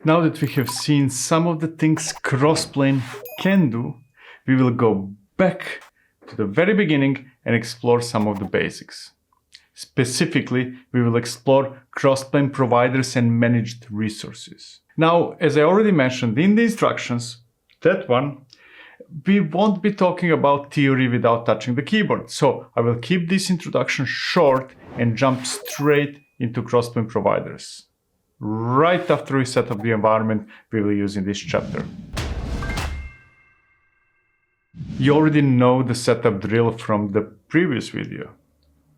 Now that we have seen some of the things Crossplane can do, we will go back to the very beginning and explore some of the basics. Specifically, we will explore Crossplane Providers and managed resources. Now, as I already mentioned in the instructions, that one, we won't be talking about theory without touching the keyboard. So I will keep this introduction short and jump straight into Crossplane Providers, right after we set up the environment we will use in this chapter. You already know the setup drill from the previous video.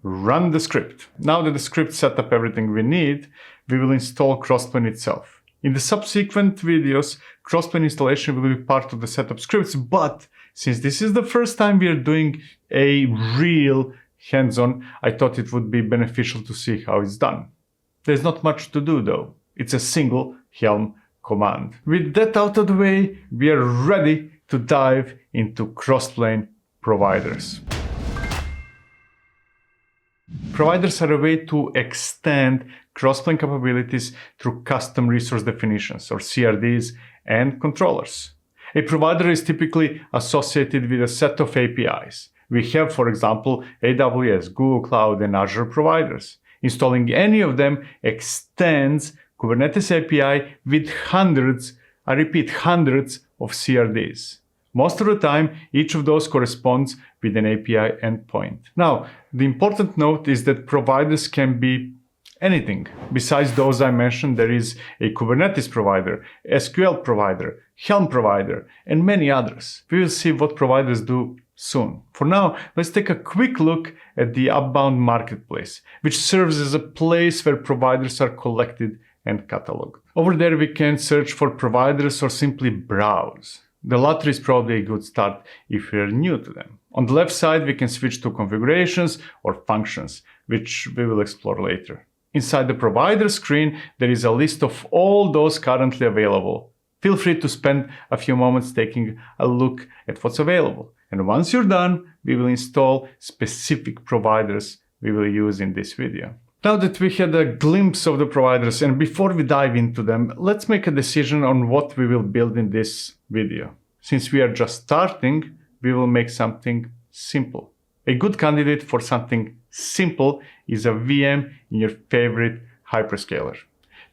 Run the script. Now that the script set up everything we need, we will install Crossplane itself. In the subsequent videos, Crossplane installation will be part of the setup scripts, but since this is the first time we are doing a real hands-on, I thought it would be beneficial to see how it's done. There's not much to do though. It's a single Helm command. With that out of the way, we are ready to dive into Crossplane Providers. Providers are a way to extend Crossplane capabilities through custom resource definitions, or CRDs, and controllers. A provider is typically associated with a set of APIs. We have, for example, AWS, Google Cloud, and Azure providers. Installing any of them extends Kubernetes API with hundreds, I repeat, hundreds of CRDs. Most of the time, each of those corresponds with an API endpoint. Now, the important note is that providers can be anything. Besides those I mentioned, there is a Kubernetes provider, SQL provider, Helm provider, and many others. We will see what providers do soon. For now, let's take a quick look at the Upbound marketplace, which serves as a place where providers are collected and cataloged. Over there, we can search for providers or simply browse. The latter is probably a good start if we are new to them. On the left side, we can switch to configurations or functions, which we will explore later. Inside the provider screen, there is a list of all those currently available. Feel free to spend a few moments taking a look at what's available. And once you're done, we will install specific providers we will use in this video. Now that we had a glimpse of the providers, and before we dive into them, let's make a decision on what we will build in this video. Since we are just starting, we will make something simple. A good candidate for something simple is a VM in your favorite hyperscaler.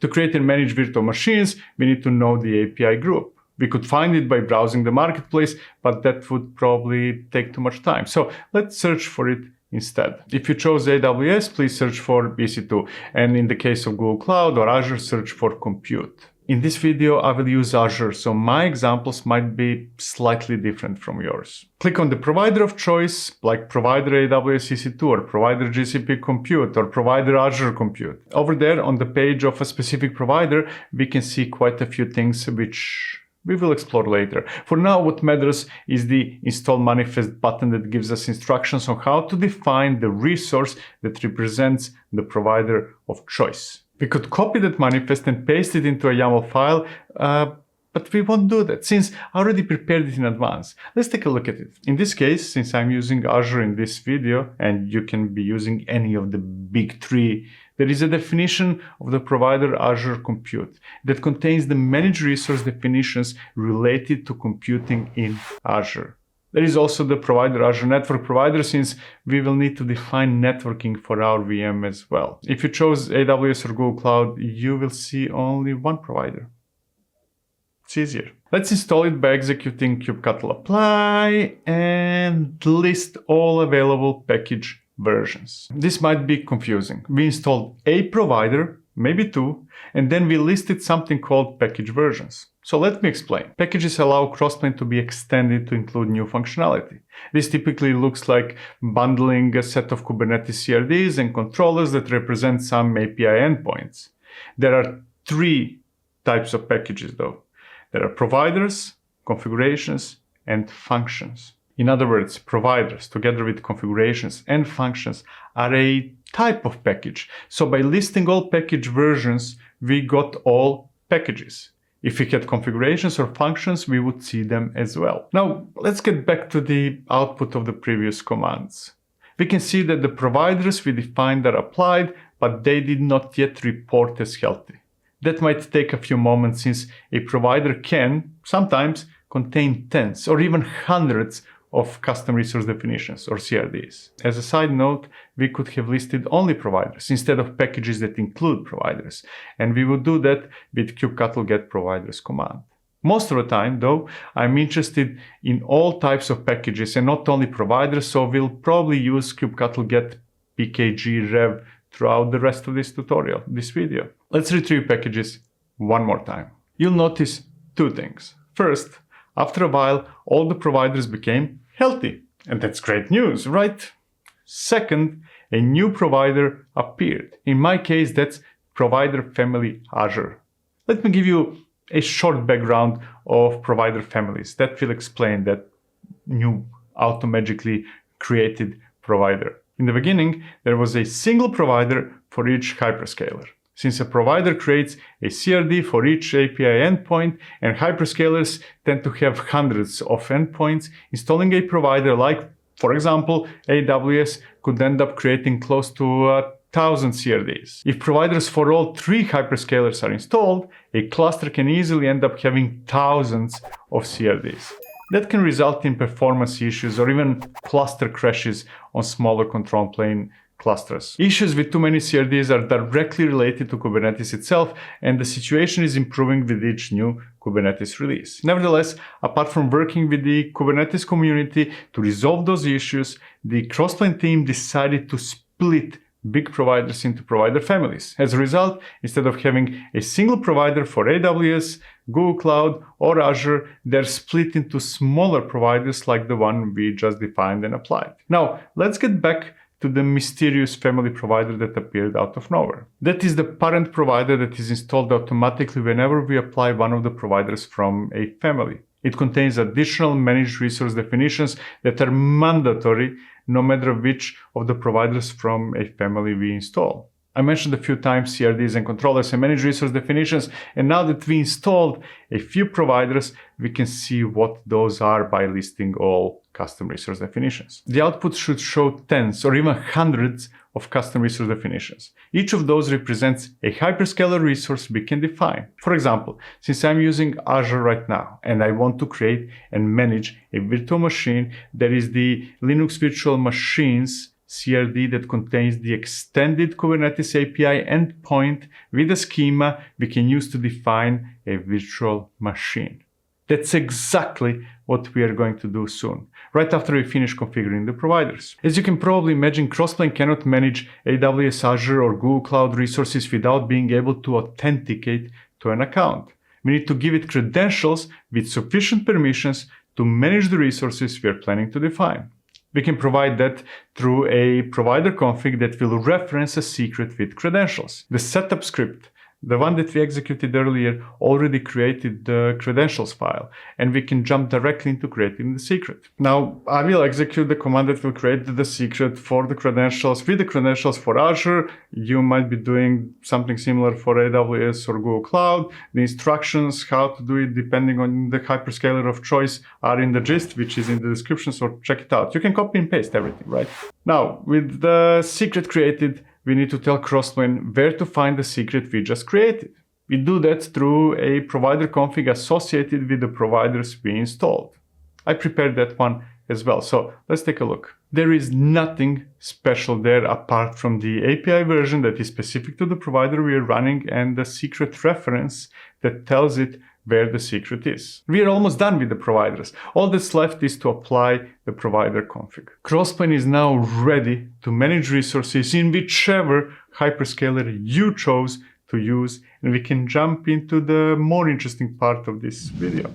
To create and manage virtual machines, we need to know the API group. We could find it by browsing the marketplace, but that would probably take too much time. So let's search for it instead. If you chose AWS, please search for EC2. And in the case of Google Cloud or Azure, search for compute. In this video, I will use Azure, so my examples might be slightly different from yours. Click on the provider of choice, like provider AWS EC2 or provider GCP Compute or provider Azure Compute. Over there on the page of a specific provider, we can see quite a few things which we will explore later. For now, what matters is the install manifest button that gives us instructions on how to define the resource that represents the provider of choice. We could copy that manifest and paste it into a YAML file, but we won't do that since I already prepared it in advance. Let's take a look at it. In this case, since I'm using Azure in this video, and you can be using any of the big three, there is a definition of the provider Azure Compute that contains the managed resource definitions related to computing in Azure. There is also the provider Azure Network Provider, since we will need to define networking for our VM as well. If you chose AWS or Google Cloud, you will see only one provider. It's easier. Let's install it by executing kubectl apply and list all available package versions. This might be confusing. We installed a provider, maybe two, and then we listed something called package versions. So let me explain. Packages allow Crossplane to be extended to include new functionality. This typically looks like bundling a set of Kubernetes CRDs and controllers that represent some API endpoints. There are three types of packages though. There are providers, configurations, and functions. In other words, providers, together with configurations and functions, are a type of package. So by listing all package versions, we got all packages. If we had configurations or functions, we would see them as well. Now, let's get back to the output of the previous commands. We can see that the providers we defined are applied, but they did not yet report as healthy. That might take a few moments since a provider can sometimes contain tens or even hundreds of custom resource definitions or CRDs. As a side note, we could have listed only providers instead of packages that include providers, and we would do that with kubectl-get providers command. Most of the time, though, I'm interested in all types of packages and not only providers, so we'll probably use kubectl-get pkg rev throughout the rest of this tutorial, this video. Let's retrieve packages one more time. You'll notice two things. First, after a while, all the providers became healthy. And that's great news, right? Second, a new provider appeared. In my case, that's provider family Azure. Let me give you a short background of provider families. That will explain that new automagically created provider. In the beginning, there was a single provider for each hyperscaler. Since a provider creates a CRD for each API endpoint, and hyperscalers tend to have hundreds of endpoints, installing a provider like, for example, AWS could end up creating close to 1,000 CRDs. If providers for all three hyperscalers are installed, a cluster can easily end up having thousands of CRDs. That can result in performance issues or even cluster crashes on smaller control plane clusters. Issues with too many CRDs are directly related to Kubernetes itself, and the situation is improving with each new Kubernetes release. Nevertheless, apart from working with the Kubernetes community to resolve those issues, the Crossplane team decided to split big providers into provider families. As a result, instead of having a single provider for AWS, Google Cloud, or Azure, they're split into smaller providers like the one we just defined and applied. Now, let's get back to the mysterious family provider that appeared out of nowhere. That is the parent provider that is installed automatically whenever we apply one of the providers from a family. It contains additional managed resource definitions that are mandatory no matter which of the providers from a family we install. I mentioned a few times CRDs and controllers and managed resource definitions, and now that we installed a few providers, we can see what those are by listing all custom resource definitions. The output should show tens or even hundreds of custom resource definitions. Each of those represents a hyperscaler resource we can define. For example, since I'm using Azure right now and I want to create and manage a virtual machine, there is the Linux Virtual Machines CRD that contains the extended Kubernetes API endpoint with a schema we can use to define a virtual machine. That's exactly what we are going to do soon, right after we finish configuring the providers. As you can probably imagine, Crossplane cannot manage AWS, Azure, or Google Cloud resources without being able to authenticate to an account. We need to give it credentials with sufficient permissions to manage the resources we are planning to define. We can provide that through a provider config that will reference a secret with credentials. The setup script, the one that we executed earlier, already created the credentials file, and we can jump directly into creating the secret. Now, I will execute the command that will create the secret for the credentials. With the credentials for Azure, you might be doing something similar for AWS or Google Cloud. The instructions how to do it depending on the hyperscaler of choice are in the gist, which is in the description, so check it out. You can copy and paste everything, right? Now, with the secret created, we need to tell Crossplane where to find the secret we just created. We do that through a provider config associated with the providers we installed. I prepared that one as well, so let's take a look. There is nothing special there apart from the API version that is specific to the provider we are running and the secret reference that tells it where the secret is. We are almost done with the providers. All that's left is to apply the provider config. Crossplane is now ready to manage resources in whichever hyperscaler you chose to use, and we can jump into the more interesting part of this video.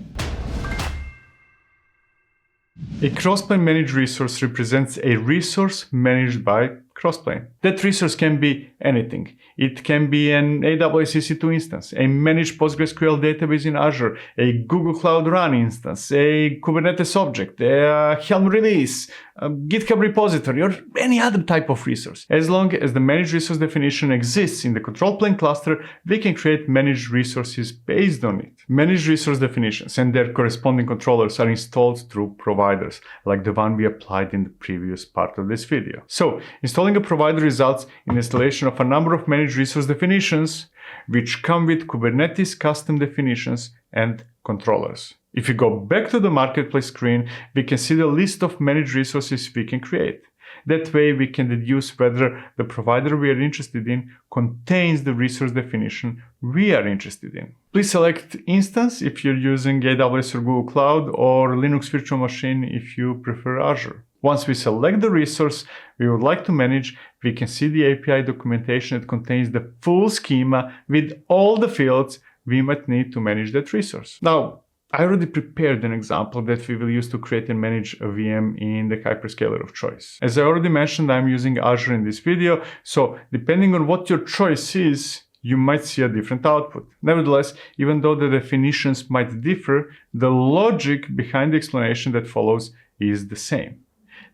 A Crossplane managed resource represents a resource managed by Crossplane. That resource can be anything. It can be an AWS EC2 instance, a managed PostgreSQL database in Azure, a Google Cloud Run instance, a Kubernetes object, a Helm release, a GitHub repository, or any other type of resource. As long as the managed resource definition exists in the control plane cluster, we can create managed resources based on it. Managed resource definitions and their corresponding controllers are installed through providers, like the one we applied in the previous part of this video. So, installing a provider results in installation of a number of managed resource definitions, which come with Kubernetes custom definitions and controllers. If we go back to the marketplace screen, we can see the list of managed resources we can create. That way, we can deduce whether the provider we are interested in contains the resource definition we are interested in. Please select instance if you're using AWS or Google Cloud, or Linux virtual machine if you prefer Azure. Once we select the resource we would like to manage, we can see the API documentation that contains the full schema with all the fields we might need to manage that resource. Now, I already prepared an example that we will use to create and manage a VM in the hyperscaler of choice. As I already mentioned, I'm using Azure in this video, so depending on what your choice is, you might see a different output. Nevertheless, even though the definitions might differ, the logic behind the explanation that follows is the same.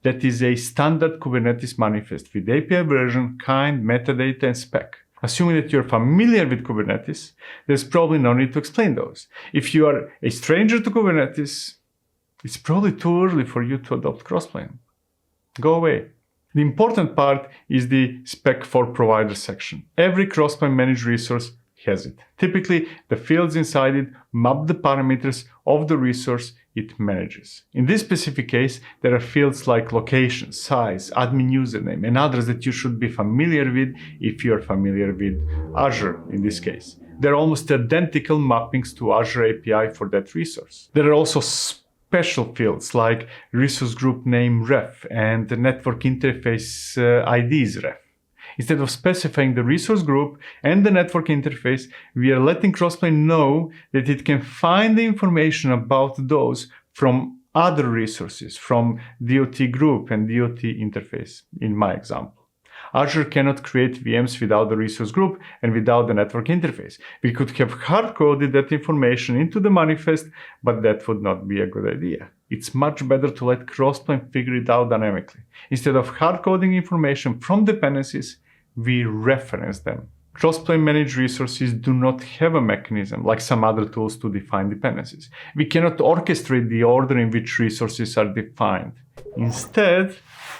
That is a standard Kubernetes manifest with API version, kind, metadata, and spec. Assuming that you're familiar with Kubernetes, there's probably no need to explain those. If you are a stranger to Kubernetes, it's probably too early for you to adopt Crossplane. Go away. The important part is the spec for provider section. Every Crossplane managed resource has it. Typically, the fields inside it map the parameters of the resource it manages. In this specific case, there are fields like location, size, admin username, and others that you should be familiar with if you are familiar with Azure in this case. They're almost identical mappings to Azure API for that resource. There are also special fields like resource group name ref and the network interface IDs ref. Instead of specifying the resource group and the network interface, we are letting Crossplane know that it can find the information about those from other resources, from DOT group and DOT interface, in my example. Azure cannot create VMs without the resource group and without the network interface. We could have hard-coded that information into the manifest, but that would not be a good idea. It's much better to let Crossplane figure it out dynamically. Instead of hard-coding information from dependencies, we reference them. Crossplane managed resources do not have a mechanism like some other tools to define dependencies. We cannot orchestrate the order in which resources are defined. Instead,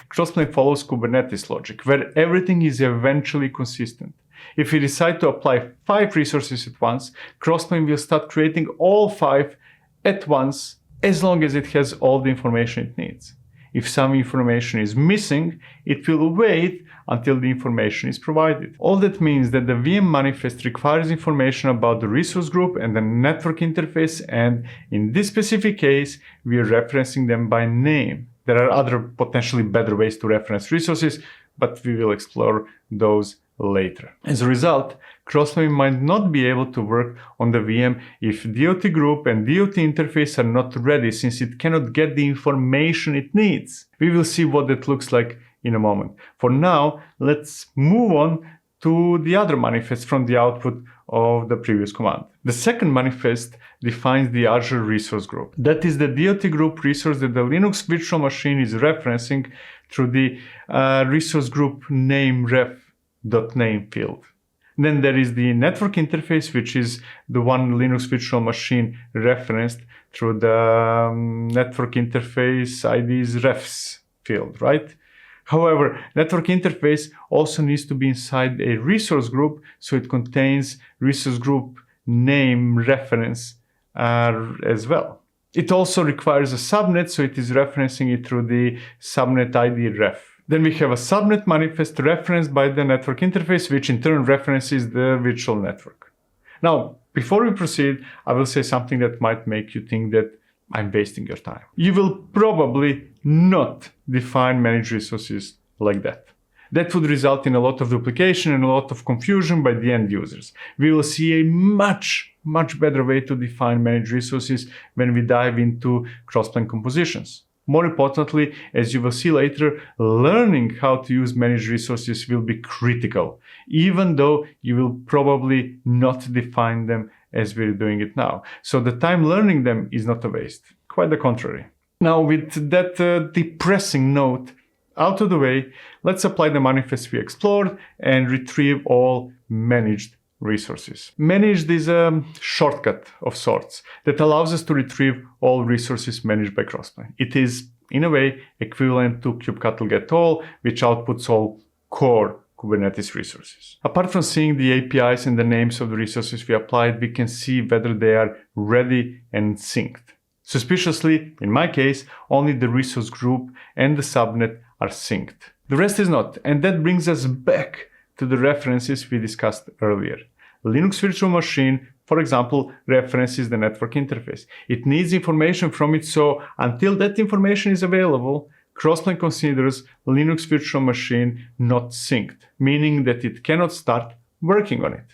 Crossplane follows Kubernetes logic, where everything is eventually consistent. If we decide to apply 5 resources at once, Crossplane will start creating all 5 at once, as long as it has all the information it needs. If some information is missing, it will wait until the information is provided. All that means that the VM manifest requires information about the resource group and the network interface, and in this specific case, we are referencing them by name. There are other potentially better ways to reference resources, but we will explore those later. As a result, Crossplane might not be able to work on the VM if DOT group and DOT interface are not ready, since it cannot get the information it needs. We will see what that looks like in a moment. For now, let's move on to the other manifest from the output of the previous command. The second manifest defines the Azure resource group. That is the DOT group resource that the Linux virtual machine is referencing through the resource group name ref.name field. Then there is the network interface, which is the one Linux virtual machine referenced through the network interface IDs refs field, right? However, network interface also needs to be inside a resource group, so it contains resource group name reference as well. It also requires a subnet, so it is referencing it through the subnet ID ref. Then we have a subnet manifest referenced by the network interface, which in turn references the virtual network. Now, before we proceed, I will say something that might make you think that I'm wasting your time. You will probably not define managed resources like that. That would result in a lot of duplication and a lot of confusion by the end users. We will see a much better way to define managed resources when we dive into Crossplane compositions. More importantly, as you will see later, learning how to use managed resources will be critical, even though you will probably not define them as we're doing it now. So the time learning them is not a waste. Quite the contrary. Now, with that depressing note out of the way, let's apply the manifest we explored and retrieve all managed resources. Managed is a shortcut of sorts that allows us to retrieve all resources managed by Crossplane. It is, in a way, equivalent to kubectl get all, which outputs all core Kubernetes resources. Apart from seeing the APIs and the names of the resources we applied, we can see whether they are ready and synced. Suspiciously, in my case, only the resource group and the subnet are synced. The rest is not, and that brings us back to the references we discussed earlier. Linux virtual machine, for example, references the network interface. It needs information from it, so until that information is available, Crossplane considers Linux virtual machine not synced, meaning that it cannot start working on it.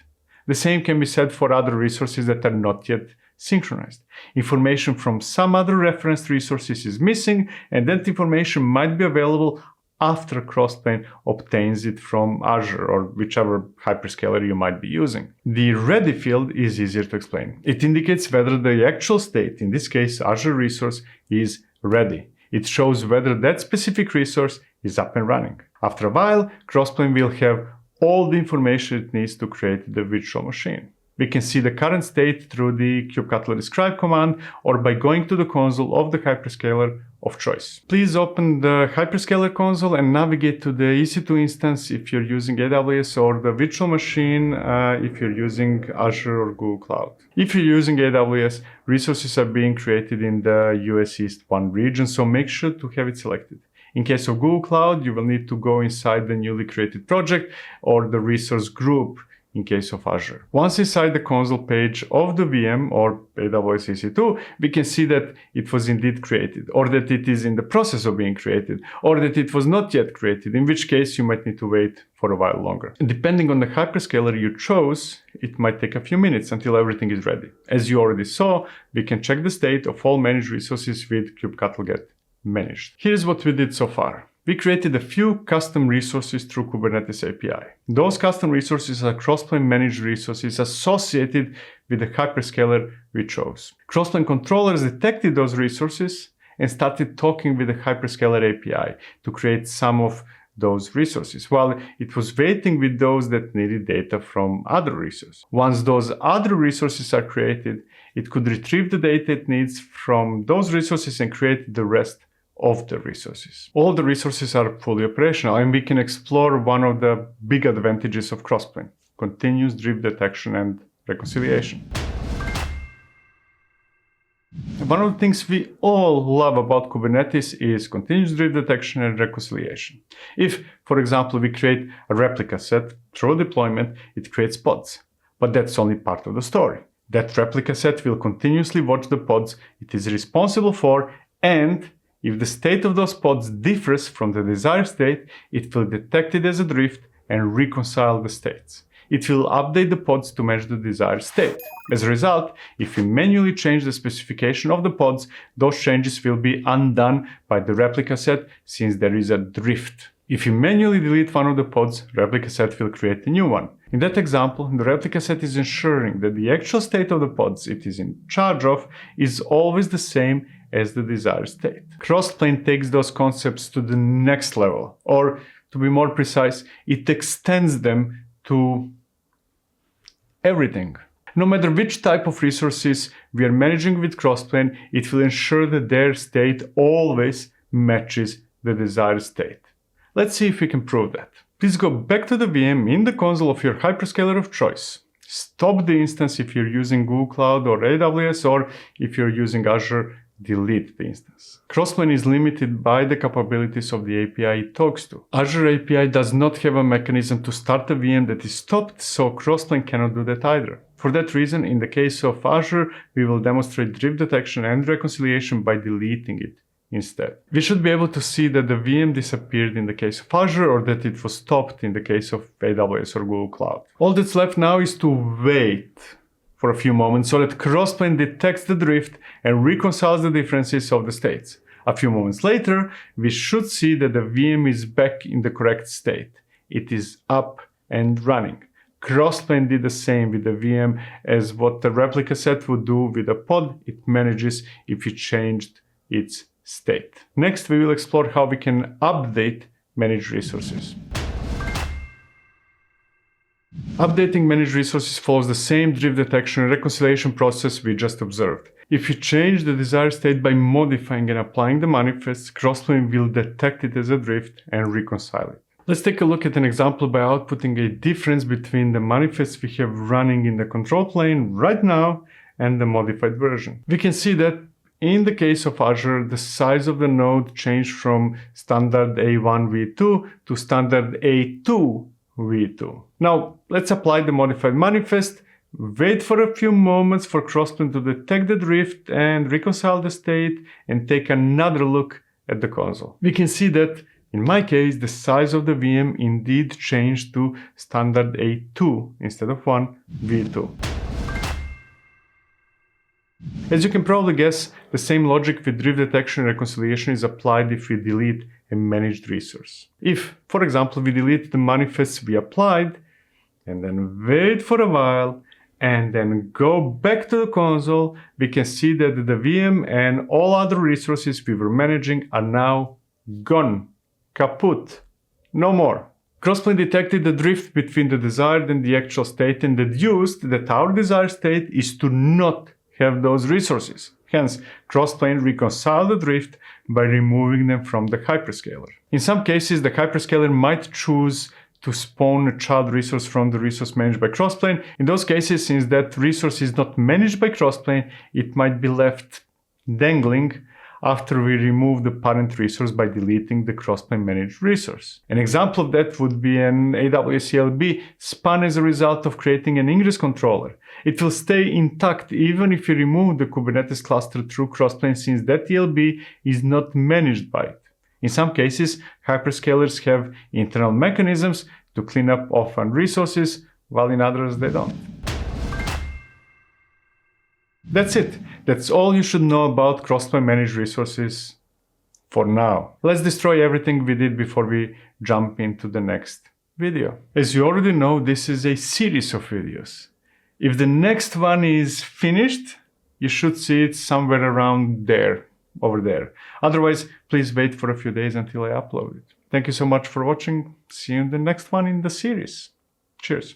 The same can be said for other resources that are not yet synchronized. Information from some other referenced resources is missing, and that information might be available after Crossplane obtains it from Azure or whichever hyperscaler you might be using. The ready field is easier to explain. It indicates whether the actual state, in this case Azure resource, is ready. It shows whether that specific resource is up and running. After a while, Crossplane will have all the information it needs to create the virtual machine. We can see the current state through the kubectl describe command or by going to the console of the hyperscaler of choice. Please open the hyperscaler console and navigate to the EC2 instance if you're using AWS or the virtual machine if you're using Azure or Google Cloud. If you're using AWS, resources are being created in the US East 1 region, so make sure to have it selected. In case of Google Cloud, you will need to go inside the newly created project or the resource group in case of Azure. Once inside the console page of the VM or AWS EC2, we can see that it was indeed created, or that it is in the process of being created, or that it was not yet created, in which case you might need to wait for a while longer. And depending on the hyperscaler you chose, it might take a few minutes until everything is ready. As you already saw, we can check the state of all managed resources with kubectl get managed. Here's what we did so far. We created a few custom resources through Kubernetes API. Those custom resources are Crossplane managed resources associated with the hyperscaler we chose. Crossplane controllers detected those resources and started talking with the hyperscaler API to create some of those resources, while it was waiting with those that needed data from other resources. Once those other resources are created, it could retrieve the data it needs from those resources and create the rest of the resources. All the resources are fully operational, and we can explore one of the big advantages of Crossplane: continuous drift detection and reconciliation. One of the things we all love about Kubernetes is continuous drift detection and reconciliation. If, for example, we create a replica set through deployment, it creates pods. But that's only part of the story. That replica set will continuously watch the pods it is responsible for, and if the state of those pods differs from the desired state, it will detect it as a drift and reconcile the states. It will update the pods to match the desired state. As a result, if we manually change the specification of the pods, those changes will be undone by the replica set since there is a drift. If you manually delete one of the pods, replica set will create a new one. In that example, the replica set is ensuring that the actual state of the pods it is in charge of is always the same as the desired state. Crossplane takes those concepts to the next level, or to be more precise, it extends them to everything. No matter which type of resources we are managing with Crossplane, it will ensure that their state always matches the desired state. Let's see if we can prove that. Please go back to the VM in the console of your hyperscaler of choice. Stop the instance if you're using Google Cloud or AWS, or if you're using Azure, delete the instance. Crossplane is limited by the capabilities of the API it talks to. Azure API does not have a mechanism to start a VM that is stopped, so Crossplane cannot do that either. For that reason, in the case of Azure, we will demonstrate drift detection and reconciliation by deleting it instead. We should be able to see that the VM disappeared in the case of Azure, or that it was stopped in the case of AWS or Google Cloud. All that's left now is to wait for a few moments so that Crossplane detects the drift and reconciles the differences of the states. A few moments later, we should see that the VM is back in the correct state. It is up and running. Crossplane did the same with the VM as what the replica set would do with a pod it manages if you changed its state. Next, we will explore how we can update managed resources. Updating managed resources follows the same drift detection and reconciliation process we just observed. If you change the desired state by modifying and applying the manifest, Crossplane will detect it as a drift and reconcile it. Let's take a look at an example by outputting a difference between the manifests we have running in the control plane right now and the modified version. We can see that in the case of Azure, the size of the node changed from standard A1 v2 to standard A2 v2. Now, let's apply the modified manifest, wait for a few moments for Crossplane to detect the drift and reconcile the state, and take another look at the console. We can see that in my case, the size of the VM indeed changed to standard A2 instead of 1 v2. As you can probably guess, the same logic with drift detection and reconciliation is applied if we delete a managed resource. If, for example, we delete the manifests we applied, and then wait for a while, and then go back to the console, we can see that the VM and all other resources we were managing are now gone. Kaput. No more. Crossplane detected the drift between the desired and the actual state and deduced that our desired state is to not have those resources. Hence, Crossplane reconciled the drift by removing them from the hyperscaler. In some cases, the hyperscaler might choose to spawn a child resource from the resource managed by Crossplane. In those cases, since that resource is not managed by Crossplane, it might be left dangling after we remove the parent resource by deleting the Crossplane managed resource. An example of that would be an AWS ELB spun as a result of creating an ingress controller. It will stay intact even if you remove the Kubernetes cluster through Crossplane, since that ELB is not managed by it. In some cases, hyperscalers have internal mechanisms to clean up orphaned resources, while in others they don't. That's it. That's all you should know about Crossplane managed resources for now. Let's destroy everything we did before we jump into the next video. As you already know, this is a series of videos. If the next one is finished, you should see it somewhere around there, over there. Otherwise, please wait for a few days until I upload it. Thank you so much for watching. See you in the next one in the series. Cheers.